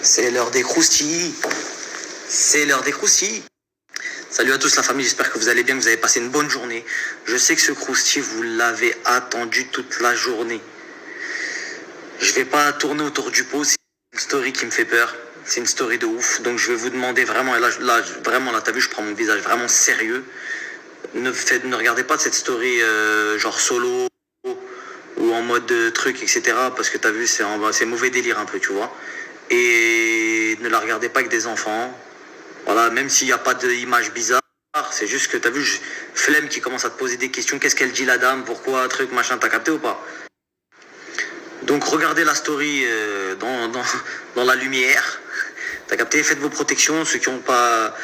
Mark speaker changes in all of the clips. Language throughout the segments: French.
Speaker 1: C'est l'heure des croustilles. C'est l'heure des croustilles. Salut à tous la famille, j'espère que vous allez bien, que vous avez passé une bonne journée. Je sais que ce croustille, vous l'avez attendu toute la journée. Je vais pas tourner autour du pot, c'est une story qui me fait peur. C'est une story de ouf. Donc je vais vous demander vraiment, et là t'as vu, je prends mon visage vraiment sérieux. Ne regardez pas de cette story genre solo ou en mode truc, etc. Parce que t'as vu, c'est mauvais délire un peu, tu vois. Et ne la regardez pas avec des enfants. Voilà, même s'il n'y a pas d'image bizarre, c'est juste que t'as vu, flemme qui commence à te poser des questions. Qu'est-ce qu'elle dit la dame? Pourquoi? Truc, machin, t'as capté ou pas? Donc regardez la story dans la lumière. T'as capté? Faites vos protections. Ceux qui n'ont pas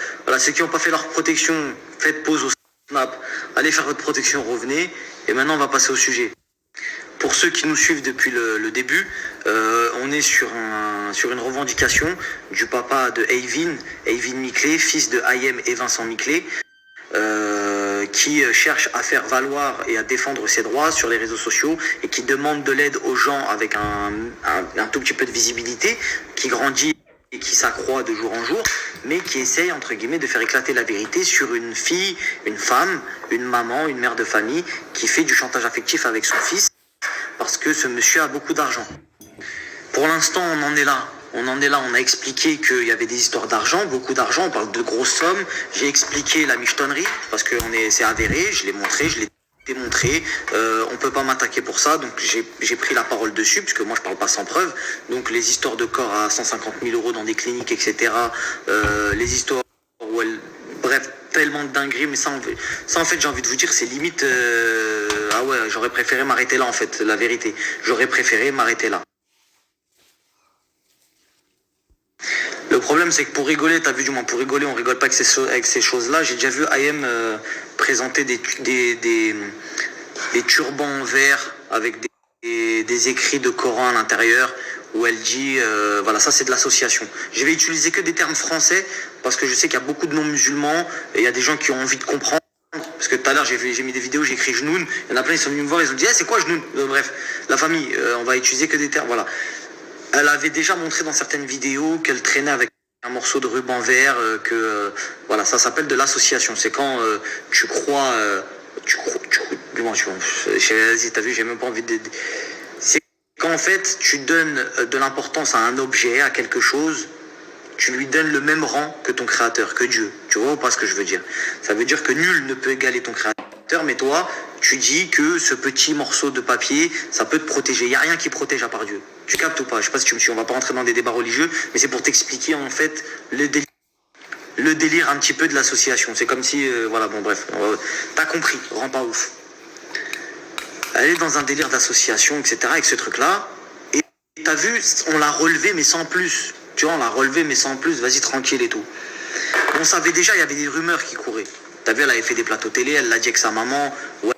Speaker 1: fait leur protection, faites pause au snap. Allez faire votre protection, revenez. Et maintenant, on va passer au sujet. Pour ceux qui nous suivent depuis le début, on est sur une revendication du papa de Eyvin Miclé, fils de Ayem et Vincent Miclé, qui cherche à faire valoir et à défendre ses droits sur les réseaux sociaux et qui demande de l'aide aux gens avec un tout petit peu de visibilité, qui grandit et qui s'accroît de jour en jour, mais qui essaye, entre guillemets, de faire éclater la vérité sur une fille, une femme, une maman, une mère de famille, qui fait du chantage affectif avec son fils, parce que ce monsieur a beaucoup d'argent. Pour l'instant, on en est là, on a expliqué qu'il y avait des histoires d'argent, beaucoup d'argent, on parle de grosses sommes. J'ai expliqué la michetonnerie, parce que c'est avéré, je l'ai montré, je l'ai démontré. On peut pas m'attaquer pour ça, donc j'ai pris la parole dessus, parce que moi je parle pas sans preuve. Donc les histoires de corps à 150 000 euros dans des cliniques, etc. Les histoires où bref, tellement de dingueries, mais ça en fait j'ai envie de vous dire, c'est limite ah ouais, j'aurais préféré m'arrêter là en fait, la vérité. J'aurais préféré m'arrêter là. Le problème, c'est que pour rigoler, t'as vu, du moins pour rigoler, on rigole pas avec ces choses-là. J'ai déjà vu Ayem présenter des turbans verts avec des écrits de Coran à l'intérieur, où elle dit, voilà, ça c'est de l'association. Je vais utiliser que des termes français, parce que je sais qu'il y a beaucoup de non-musulmans, et il y a des gens qui ont envie de comprendre. Parce que tout à l'heure, j'ai mis des vidéos, j'ai écrit Jnoun. Il y en a plein, ils sont venus me voir, ils ont dit, c'est quoi Jnoun? Bref, la famille, on va utiliser que des termes, voilà. Elle avait déjà montré dans certaines vidéos qu'elle traînait avec un morceau de ruban vert, voilà, ça s'appelle de l'association. C'est quand tu crois, vas-y, t'as vu, j'ai même pas envie de. C'est quand en fait tu donnes de l'importance à un objet, à quelque chose, tu lui donnes le même rang que ton créateur, que Dieu. Tu vois ou pas ce que je veux dire? Ça veut dire que nul ne peut égaler ton créateur, mais toi, tu dis que ce petit morceau de papier, ça peut te protéger. Il n'y a rien qui protège à part Dieu. Tu captes ou pas? Je sais pas si tu me suis, on va pas rentrer dans des débats religieux, mais c'est pour t'expliquer en fait le délire un petit peu de l'association. C'est comme si, voilà, bon bref, t'as compris, rends pas ouf. Elle est dans un délire d'association, etc. avec ce truc-là, et t'as vu, on l'a relevé mais sans plus. Tu vois, on l'a relevé mais sans plus, vas-y tranquille et tout. On savait déjà, il y avait des rumeurs qui couraient. T'as vu, elle avait fait des plateaux télé, elle l'a dit avec sa maman, ouais,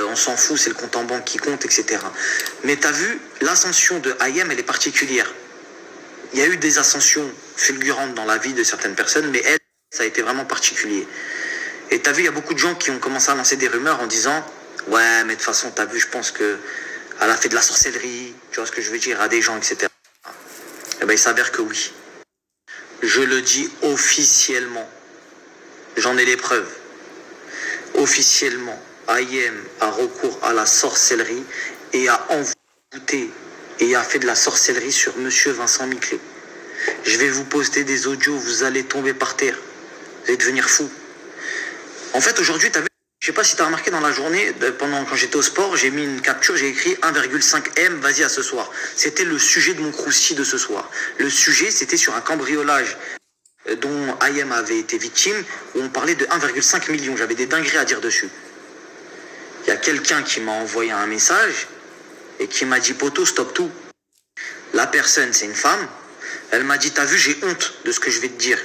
Speaker 1: on s'en fout, c'est le compte en banque qui compte, etc. Mais t'as vu, l'ascension de Ayem, elle est particulière. Il y a eu des ascensions fulgurantes dans la vie de certaines personnes, mais elle, ça a été vraiment particulier. Et t'as vu, il y a beaucoup de gens qui ont commencé à lancer des rumeurs en disant, ouais, mais de toute façon, t'as vu, je pense que elle a fait de la sorcellerie, tu vois ce que je veux dire, à des gens, etc. Et ben, il s'avère que oui. Je le dis officiellement. J'en ai les preuves. Officiellement, Ayem a recours à la sorcellerie et a envoûté et a fait de la sorcellerie sur monsieur Vincent Miclé. Je vais vous poster des audios, vous allez tomber par terre. Vous allez devenir fou. En fait, aujourd'hui, t'as vu, je sais pas si t'as remarqué dans la journée, quand j'étais au sport, j'ai mis une capture, j'ai écrit 1,5 M, vas-y à ce soir. C'était le sujet de mon croustille de ce soir. Le sujet, c'était sur un cambriolage dont Ayem avait été victime, où on parlait de 1,5 million. J'avais des dingueries à dire dessus. Il y a quelqu'un qui m'a envoyé un message et qui m'a dit, poto, stop tout. La personne, c'est une femme. Elle m'a dit, t'as vu, j'ai honte de ce que je vais te dire.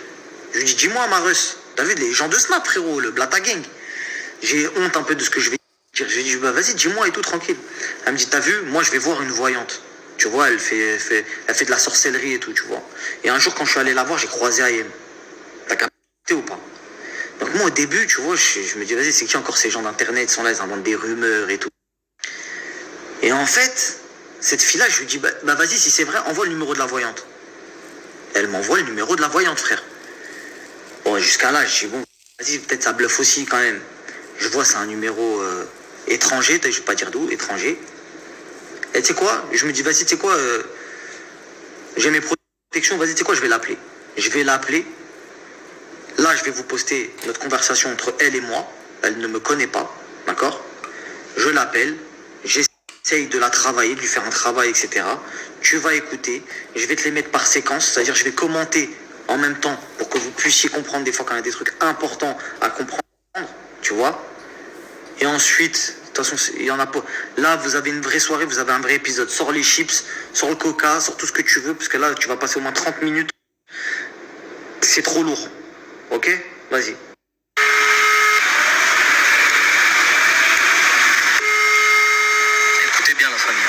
Speaker 1: Je lui dis, dis-moi, Marus, t'as vu, les gens de Snap, frérot, le Blata Gang. J'ai honte un peu de ce que je vais te dire. Je lui dis, bah vas-y, dis-moi et tout, tranquille. Elle me dit, t'as vu, moi, je vais voir une voyante. Tu vois, elle fait de la sorcellerie et tout, tu vois. Et un jour, quand je suis allé la voir, j'ai croisé Ayem. T'as capté ou pas? Donc moi, au début, tu vois, je me dis, vas-y, c'est qui encore ces gens d'internet, sont là, ils inventent des rumeurs et tout. Et en fait, cette fille-là, je lui dis, bah vas-y, si c'est vrai, envoie le numéro de la voyante. Elle m'envoie le numéro de la voyante, frère. Bon, jusqu'à là, je dis, bon, vas-y, peut-être ça bluffe aussi quand même. Je vois, c'est un numéro étranger, je vais pas dire d'où, étranger. Et tu sais quoi? Je me dis, vas-y, tu sais quoi? J'ai mes protections, vas-y, tu sais quoi? Je vais l'appeler. Je vais l'appeler. Là, je vais vous poster notre conversation entre elle et moi. Elle ne me connaît pas, d'accord? Je l'appelle, j'essaye de la travailler, de lui faire un travail, etc. Tu vas écouter, je vais te les mettre par séquence, c'est-à-dire je vais commenter en même temps pour que vous puissiez comprendre des fois quand il y a des trucs importants à comprendre, tu vois? Et ensuite, de toute façon, il y en a pas. Là, vous avez une vraie soirée, vous avez un vrai épisode. Sors les chips, sors le coca, sors tout ce que tu veux, parce que là, tu vas passer au moins 30 minutes. C'est trop lourd. Ok? Vas-y. Écoutez bien la famille.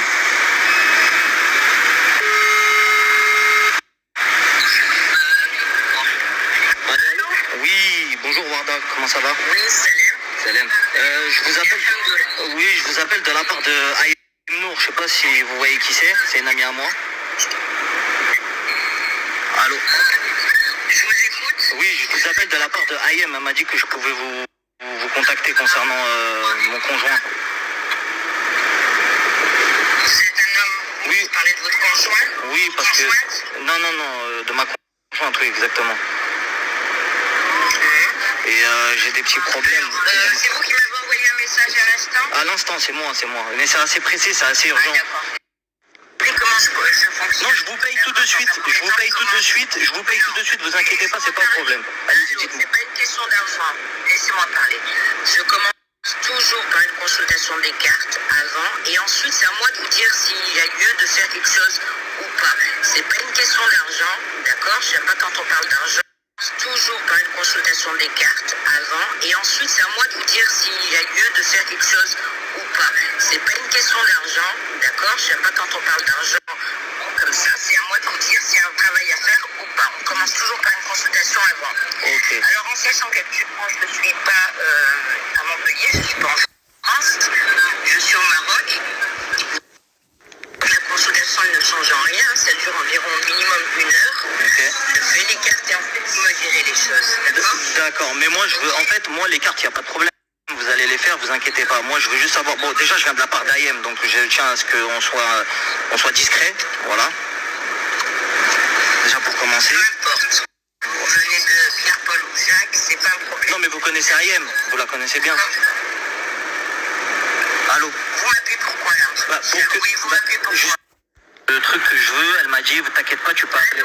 Speaker 1: Oui, bonjour Warda, comment ça va?
Speaker 2: Oui, salut.
Speaker 1: Salam. Je vous appelle de la part de Ayem Nour. Je sais pas si vous voyez qui c'est une amie à moi. Allô?
Speaker 2: Je vous écoute.
Speaker 1: Oui, je vous appelle de la part de Ayem. Elle m'a dit que je pouvais vous contacter concernant mon conjoint.
Speaker 2: Vous êtes un homme.
Speaker 1: Oui.
Speaker 2: Vous parlez de votre conjoint?
Speaker 1: Oui, parce que...
Speaker 2: Conjointe?
Speaker 1: Non, de ma conjointe, oui, exactement. Et j'ai des petits problèmes.
Speaker 2: C'est vous qui m'avez envoyé un message à l'instant?
Speaker 1: À l'instant, c'est moi. Mais c'est assez pressé, c'est assez urgent.
Speaker 2: D'accord. Et comment je fonctionne?
Speaker 1: Non, je vous paye tout de suite. Vous inquiétez pas, c'est pas un problème. Allez-y, dites-moi.
Speaker 2: C'est pas une question d'argent. Laissez-moi parler. Je commence toujours par une consultation des cartes avant et ensuite c'est à moi de vous dire s'il y a lieu de faire quelque chose ou pas. C'est pas une question d'argent, d'accord? J'aime pas quand on parle d'argent. Toujours par une consultation des cartes avant et ensuite c'est à moi de vous dire s'il y a lieu de faire quelque chose ou pas. C'est pas une question d'argent, d'accord? J'aime pas quand on parle d'argent comme ça, c'est à moi de vous dire s'il y a un travail à faire ou pas. On commence toujours par une consultation avant.
Speaker 1: Ok.
Speaker 2: Alors en sachant qu'actuellement je ne suis pas à Montpellier, je suis pas en France, je suis au Maroc. La consultation ne change en rien, ça dure environ minimum 1 heure.
Speaker 1: Ok.
Speaker 2: Je fais les cartes et ensuite vous me direz les choses, d'accord?
Speaker 1: D'accord, mais moi les cartes, il n'y a pas de problème. Vous allez les faire, vous inquiétez pas. Moi, je veux juste savoir. Bon, déjà, je viens de la part d'Ayem, donc je tiens à ce qu'on soit discret. Voilà. Déjà pour commencer.
Speaker 2: Peu importe. Vous venez de Pierre, Paul ou Jacques, c'est pas un problème.
Speaker 1: Non, mais vous connaissez Ayem, vous la connaissez bien. Allô?
Speaker 2: Vous m'appelez pourquoi là? Oui, vous m'appelez pourquoi?
Speaker 1: Le truc que je veux, elle m'a dit, t'inquiète pas, tu peux appeler.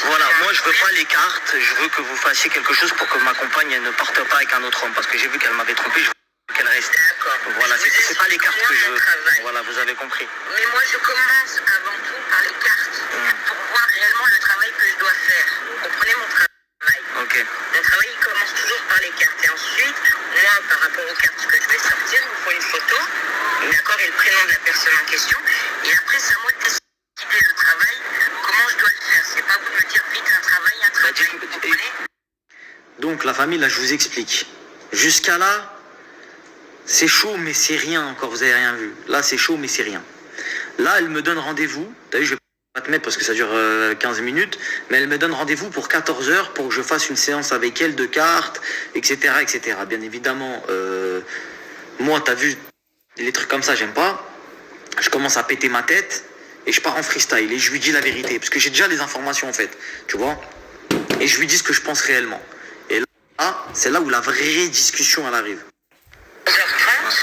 Speaker 1: Voilà, moi je veux pas les cartes, je veux que vous fassiez quelque chose pour que ma compagne elle ne parte pas avec un autre homme, parce que j'ai vu qu'elle m'avait trompé, je veux qu'elle reste.
Speaker 2: D'accord.
Speaker 1: Voilà, c'est pas les cartes que je veux. Voilà, vous avez compris.
Speaker 2: Mais moi je commence avant tout par les cartes pour voir réellement le travail que je dois faire. Vous comprenez mon travail?
Speaker 1: Ok.
Speaker 2: Mon travail il commence toujours par les cartes et ensuite, moi par rapport aux cartes que je vais sortir, il me faut une photo, d'accord, et le prénom de la personne en question. Et après c'est à moi de décider le travail, comment je dois le faire. C'est pas vous de me dire vite un travail, vous comprenez?
Speaker 1: Donc la famille, là je vous explique. Jusqu'à là, c'est chaud mais c'est rien encore, vous avez rien vu. Là c'est chaud mais c'est rien. Là elle me donne rendez-vous, t'as vu, je vais pas te mettre parce que ça dure 15 minutes, mais elle me donne rendez-vous pour 14h pour que je fasse une séance avec elle de cartes, etc. etc. Bien évidemment, moi t'as vu, les trucs comme ça j'aime pas. Je commence à péter ma tête et je pars en freestyle et je lui dis la vérité parce que j'ai déjà les informations en fait, tu vois, et je lui dis ce que je pense réellement. Et là, c'est là où la vraie discussion elle arrive.
Speaker 2: 11h30, là je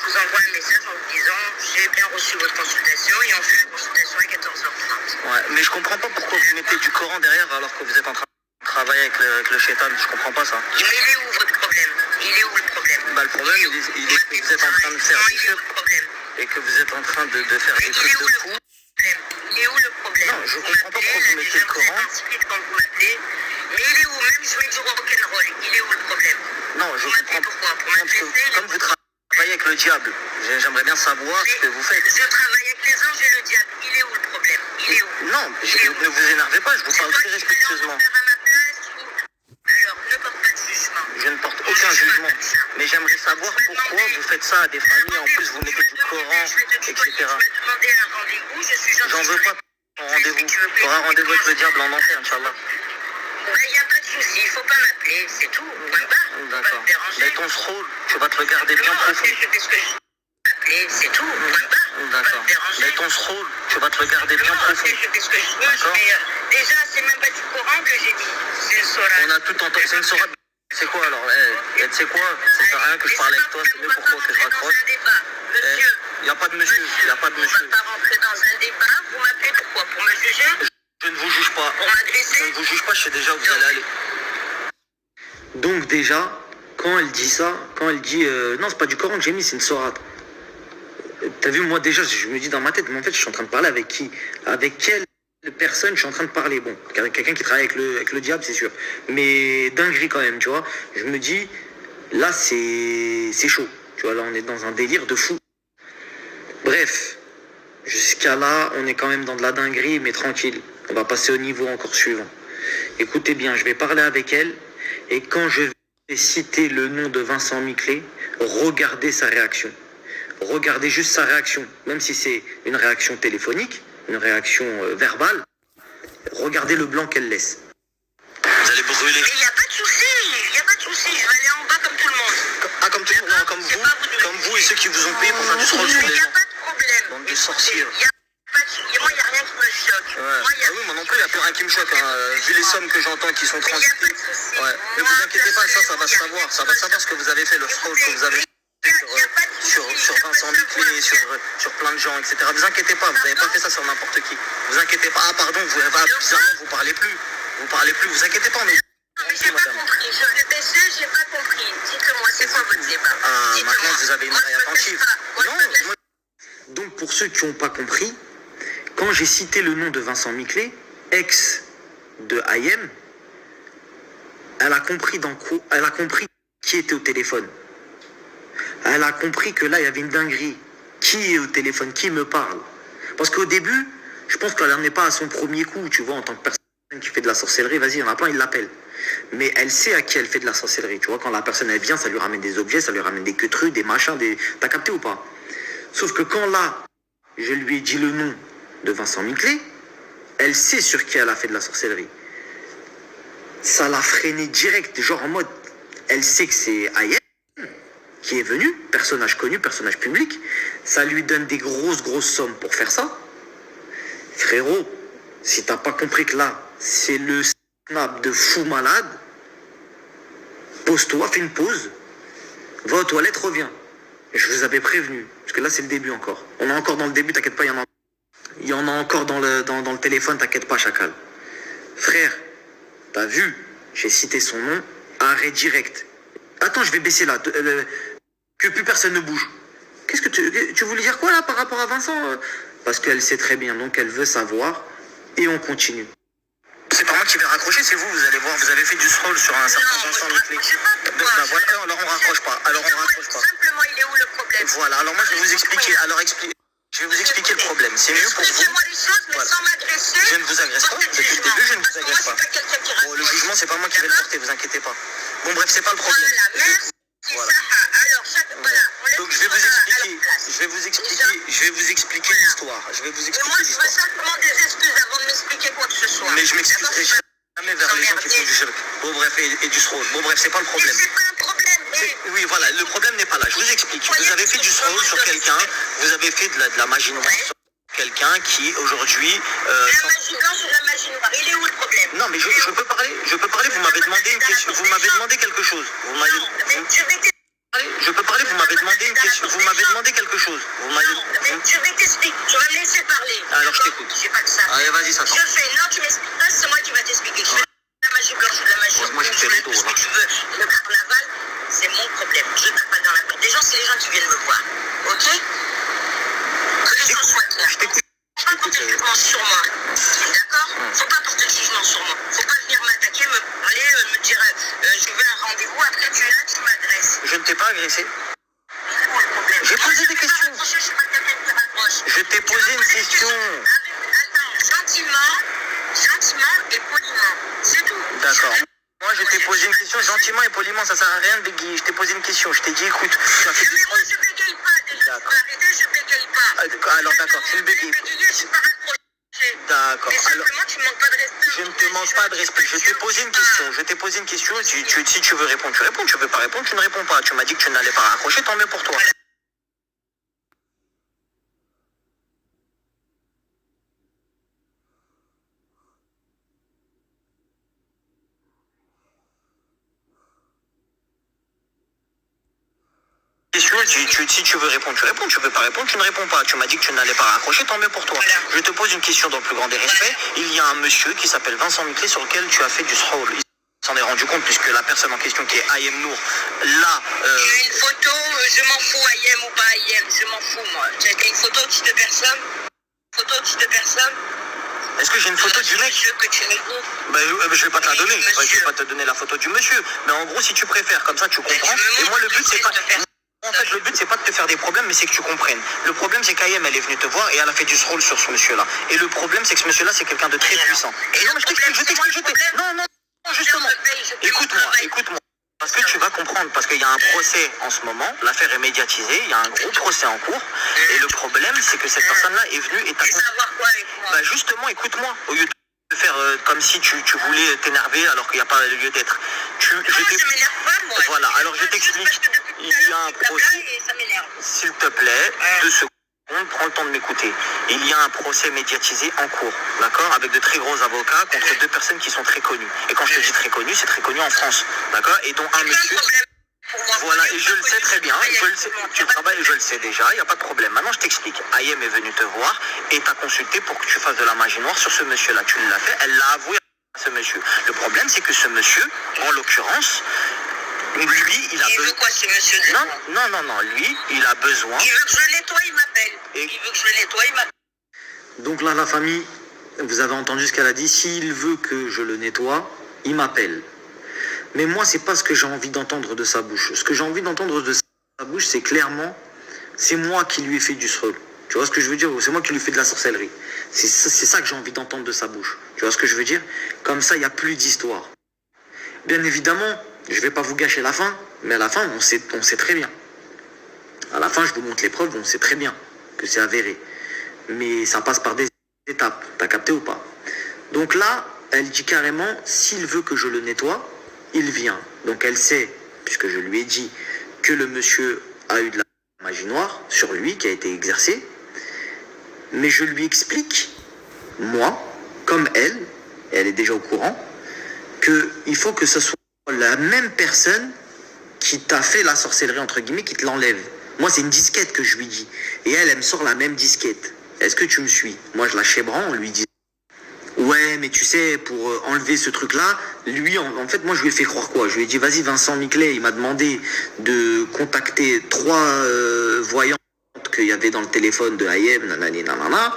Speaker 2: vous envoie un message en vous disant j'ai bien reçu votre consultation et on fait la consultation à 14h30.
Speaker 1: Ouais, mais je comprends pas pourquoi vous mettez du Coran derrière alors que vous êtes en train de travailler avec le shaitan, je comprends pas ça.
Speaker 2: Mais il est où votre problème? Il est où le problème?
Speaker 1: Bah le problème il est que vous êtes en train de faire des trucs et que vous êtes en train de faire des trucs de fou.
Speaker 2: Il est où le problème?
Speaker 1: Non, je comprends pas pourquoi vous mettez le Coran.
Speaker 2: Quand vous m'appelez, mais il est où? Même je mets du rock'n'roll, il est où le problème?
Speaker 1: Non, je comprends
Speaker 2: pourquoi? Pour
Speaker 1: parce que
Speaker 2: m'intéresser,
Speaker 1: comme vous travaillez avec le diable, j'aimerais bien savoir ce que vous faites.
Speaker 2: je travaille avec les anges et le diable, il est où le problème? Il est où?
Speaker 1: Non, ne vous énervez pas, je vous parle très respectueusement.
Speaker 2: Alors, ne porte pas de jugement.
Speaker 1: Je ne porte aucun jugement, mais j'aimerais savoir pourquoi vous faites ça à des familles, en plus vous mettez du Coran, etc.
Speaker 2: Je vais demander un rendez-vous, je suis
Speaker 1: J'en veux pas Tu auras rendez-vous avec le diable en enfer, Inch'Allah.
Speaker 2: Il n'y a pas de souci, il faut pas m'appeler, c'est tout. Point barre.
Speaker 1: D'accord. Mais ton rôle, tu vas te le garder bien profond.
Speaker 2: C'est tout. Point barre.
Speaker 1: D'accord. Mais ton rôle, tu vas te le garder bien profond.
Speaker 2: Je fais ce que je veux.
Speaker 1: D'accord.
Speaker 2: Déjà, c'est même pas du Coran que j'ai dit. C'est le Sorat.
Speaker 1: On a tout entendu. C'est une sourate. C'est quoi alors? Tu sais quoi? Ça sert à rien que je parle avec toi, c'est mieux pour toi que je raccroche.
Speaker 2: Monsieur.
Speaker 1: Il n'y a pas de monsieur. Il n'y a pas de monsieur.
Speaker 2: On va pas rentrer dans un débat. Vous m'appelez pourquoi? Pour me juger?
Speaker 1: Je ne vous juge pas.
Speaker 2: Pour m'adresser?
Speaker 1: Je ne vous juge pas, je sais déjà où vous allez aller. Donc déjà, quand elle dit ça, quand elle dit non, c'est pas du Coran que j'ai mis, c'est une sourate. T'as vu, moi déjà, je me dis dans ma tête, mais en fait, je suis en train de parler avec qui? Avec quelle personne je suis en train de parler? Bon, quelqu'un qui travaille avec le diable, c'est sûr. Mais dinguerie quand même, tu vois. Je me dis, là, c'est chaud. Tu vois, là, on est dans un délire de fou. Bref, jusqu'à là, on est quand même dans de la dinguerie, mais tranquille. On va passer au niveau encore suivant. Écoutez bien, je vais parler avec elle, et quand je vais citer le nom de Vincent Miclet, regardez sa réaction. Regardez juste sa réaction, même si c'est une réaction téléphonique, une réaction verbale, regardez le blanc qu'elle laisse. Vous allez brûler.
Speaker 2: Mais il n'y a pas de souci, il n'y a pas de souci, je vais aller en bas comme tout le monde.
Speaker 1: Ah, comme tout le monde, non, comme vous et ceux qui vous ont payé pour faire du scroll sur
Speaker 2: Il
Speaker 1: les
Speaker 2: n'y a
Speaker 1: gens.
Speaker 2: pas de problème.
Speaker 1: Bande de sorciers.
Speaker 2: Moi, il n'y a rien qui me choque.
Speaker 1: Ouais. Ah oui, moi non plus, il n'y a plus rien qui me choque. Vu les sommes que j'entends qui sont transitées. Ouais. Mais vous inquiétez pas, ça va se savoir. Ça va se savoir ce que vous avez fait, le scroll que vous avez fait sur Vincent Miclet, sur plein de gens, etc. Vous inquiétez pas, vous n'avez pas fait ça sur n'importe qui. Vous inquiétez pas. Ah pardon, bizarrement, vous parlez plus. Vous inquiétez pas, mais...
Speaker 2: J'ai pas compris, je répétais, j'ai pas compris. Dites-moi, c'est quoi votre débat?
Speaker 1: Ah, maintenant vous avez une oreille attentive. Non, donc pour ceux qui n'ont pas compris, quand j'ai cité le nom de Vincent Miclet, ex de IM, elle a compris qui était au téléphone. Elle a compris que là, il y avait une dinguerie. Qui est au téléphone? Qui me parle? Parce qu'au début, je pense qu'elle n'en est pas à son premier coup, tu vois, en tant que personne qui fait de la sorcellerie, vas-y, il y en a plein, il l'appelle. Mais elle sait à qui elle fait de la sorcellerie, tu vois, quand la personne, elle vient, ça lui ramène des objets, ça lui ramène des queutrus, des machins, T'as capté ou pas? Sauf que quand là, je lui ai dit le nom de Vincent Miclet, elle sait sur qui elle a fait de la sorcellerie. Ça l'a freiné direct, genre en mode, elle sait que c'est Ayem qui est venu, personnage connu, personnage public, ça lui donne des grosses sommes pour faire ça. Frérot, si t'as pas compris que là, c'est le snap de fou malade, pose-toi, fais une pause, va aux toilettes, reviens. Je vous avais prévenu, parce que là c'est le début encore. On est encore dans le début, t'inquiète pas, il y en a encore dans le téléphone, t'inquiète pas, chacal. Frère, t'as vu, j'ai cité son nom, arrêt direct. Attends, je vais baisser là, que plus personne ne bouge. Qu'est-ce que tu voulais dire quoi là par rapport à Vincent? Parce qu'elle sait très bien, donc elle veut savoir, et on continue. C'est pas moi qui vais raccrocher, c'est vous allez voir, vous avez fait du scroll sur un certain Vincent Miclet. Voilà, alors on raccroche pas,
Speaker 2: Simplement, il est où le problème?
Speaker 1: Voilà, alors moi je vais vous expliquer, je vais vous expliquer le problème. C'est mieux pour vous.
Speaker 2: Expliquez-moi les choses, mais sans m'agresser.
Speaker 1: Je ne vous agresse pas, depuis le début je ne vous agresse pas. Bon, le jugement c'est pas moi qui vais le porter, vous inquiétez pas. Bon bref, c'est pas le problème.
Speaker 2: Voilà, merci.
Speaker 1: Voilà.
Speaker 2: Alors,
Speaker 1: donc je vais vous expliquer l'histoire.
Speaker 2: Mais moi, je veux simplement des excuses avant de m'expliquer quoi que ce soit.
Speaker 1: Mais je m'excuserai jamais vers les gens qui font du shirk. Bon bref, et du scroll. Bon bref, c'est pas le problème.
Speaker 2: Mais c'est pas un problème.
Speaker 1: Oui, voilà, le problème n'est pas là. Je vous explique. Vous avez fait du scroll sur quelqu'un, vous avez fait de la magie noire sur quelqu'un qui aujourd'hui...
Speaker 2: La magie blanche ou la magie noire, il est où le problème?
Speaker 1: Non, mais je peux parler, vous m'avez demandé une question, vous m'avez demandé quelque chose. Je peux parler, vous m'avez demandé une question, vous m'avez demandé quelque chose.
Speaker 2: Mais je vais t'expliquer, tu vas me laisser parler.
Speaker 1: Alors je t'écoute.
Speaker 2: J'ai pas que ça.
Speaker 1: Allez, vas-y, ça tombe.
Speaker 2: Non, tu m'expliques pas, c'est moi qui va t'expliquer. Je fais la magie blanche ou la magie noire.
Speaker 1: Moi, je fais les dos,
Speaker 2: Ce que tu veux, le carnaval, c'est mon problème. Je tape pas dans la tête des gens, c'est les gens qui viennent me voir. Ok? Que les choses soient claires.
Speaker 1: Je t'écoute.
Speaker 2: Faut pas porter de jugement sur moi. D'accord? Faut pas porter de jugement sur moi. Faut pas venir m'attaquer, me parler, me dire je veux un rendez-vous, après tu es là, tu m'agresses.
Speaker 1: Je ne t'ai pas agressé.
Speaker 2: C'est quoi le problème?
Speaker 1: J'ai posé des questions.
Speaker 2: Je suis pas quelqu'un qui raccroche.
Speaker 1: Je t'ai posé une question.
Speaker 2: Attends, gentiment et poliment. C'est tout.
Speaker 1: D'accord. Moi, je t'ai posé une question gentiment et poliment, ça sert à rien de bégayer. Je t'ai posé une question, je t'ai dit, écoute, tu as fait du
Speaker 2: Mais moi,
Speaker 1: scroll.
Speaker 2: je bégaye pas déjà. Arrêtez, je bégaye pas.
Speaker 1: Alors d'accord, tu me bégayes.
Speaker 2: Je suis pas raccroché. pas de respect.
Speaker 1: Je ne te manque pas de respect. Je t'ai posé une question. Je t'ai posé une question. Si tu veux répondre, tu réponds. Tu veux pas répondre, tu ne réponds pas. Tu m'as dit que tu n'allais pas raccrocher, tant mieux pour toi. Si tu veux répondre, tu réponds. Tu veux pas répondre, tu ne réponds pas. Tu m'as dit que tu n'allais pas raccrocher, tant mieux pour toi.
Speaker 2: Voilà.
Speaker 1: Je te pose une question dans le plus grand des respects. Il y a un monsieur qui s'appelle Vincent Miclé sur lequel tu as fait du scroll. Il s'en est rendu compte puisque la personne en question qui est Ayem Nour, là...
Speaker 2: J'ai une photo, je m'en fous, Ayem ou pas Ayem, je m'en fous moi. J'ai une photo au-dessus de personne.
Speaker 1: Est-ce que j'ai une photo du mec?
Speaker 2: Que tu réponds.
Speaker 1: Je vais pas te la donner.
Speaker 2: Monsieur.
Speaker 1: Je vais pas te donner la photo du monsieur. Mais en gros, si tu préfères, comme ça tu comprends. Et moi, le but, c'est pas... En fait, le but, c'est pas de te faire des problèmes, mais c'est que tu comprennes. Le problème, c'est qu'Ayem, elle est venue te voir et elle a fait du scroll sur ce monsieur-là. Et le problème, c'est que ce monsieur-là, c'est quelqu'un de très puissant.
Speaker 2: Et
Speaker 1: Non, mais
Speaker 2: je t'explique.
Speaker 1: Non, justement. Écoute-moi. Parce que tu vas comprendre, parce qu'il y a un procès en ce moment, l'affaire est médiatisée, il y a un gros procès en cours, et le problème, c'est que cette personne-là est venue et t'a...
Speaker 2: Tu veux savoir quoi avec moi?
Speaker 1: Justement, écoute-moi, au lieu de faire comme si tu voulais t'énerver alors qu'il n'y a pas lieu d'être.
Speaker 2: Je m'énerve pas, moi.
Speaker 1: Voilà, alors je t'explique. Il y a un procès. S'il te plaît, 2 secondes. Prends le temps de m'écouter. Il y a un procès médiatisé en cours, d'accord, avec de très gros avocats contre 2 personnes qui sont très connues. Et quand je te dis très connues, c'est très connu en France, d'accord, et dont un monsieur. Voilà, et je le sais très bien, tu travailles, je le sais déjà, il n'y a pas de problème. Maintenant, je t'explique. Ayem est venue te voir et t'a consulté pour que tu fasses de la magie noire sur ce monsieur-là. Tu l'as fait, elle l'a avoué à ce monsieur. Le problème, c'est que ce monsieur, en l'occurrence, lui, il a besoin...
Speaker 2: Il veut quoi, ce monsieur?
Speaker 1: Non, lui, il a besoin...
Speaker 2: Il veut que je le nettoie, il m'appelle. Il veut que je le nettoie, il m'appelle.
Speaker 1: Donc là, la famille, vous avez entendu ce qu'elle a dit. S'il veut que je le nettoie, il m'appelle. Mais moi, c'est pas ce que j'ai envie d'entendre de sa bouche. Ce que j'ai envie d'entendre de sa bouche, c'est clairement, c'est moi qui lui ai fait du scroll. Tu vois ce que je veux dire? C'est moi qui lui ai fait de la sorcellerie. C'est ça que j'ai envie d'entendre de sa bouche. Tu vois ce que je veux dire? Comme ça, il n'y a plus d'histoire. Bien évidemment, je vais pas vous gâcher la fin, mais à la fin, on sait très bien. À la fin, je vous montre les preuves, on sait très bien que c'est avéré. Mais ça passe par des étapes. T'as capté ou pas? Donc là, elle dit carrément, s'il veut que je le nettoie, il vient. Donc elle sait, puisque je lui ai dit que le monsieur a eu de la magie noire sur lui, qui a été exercée. Mais je lui explique, moi, comme elle est déjà au courant, qu'il faut que ce soit la même personne qui t'a fait la sorcellerie, entre guillemets, qui te l'enlève. Moi, c'est une disquette que je lui dis. Et elle me sort la même disquette. Est-ce que tu me suis? Moi, je la chébran en lui disant, ouais, mais tu sais, pour enlever ce truc-là, lui, en fait, moi, je lui ai fait croire quoi? Je lui ai dit, vas-y, Vincent Miclé, il m'a demandé de contacter 3 voyantes qu'il y avait dans le téléphone de Ayem, nanani, nanana.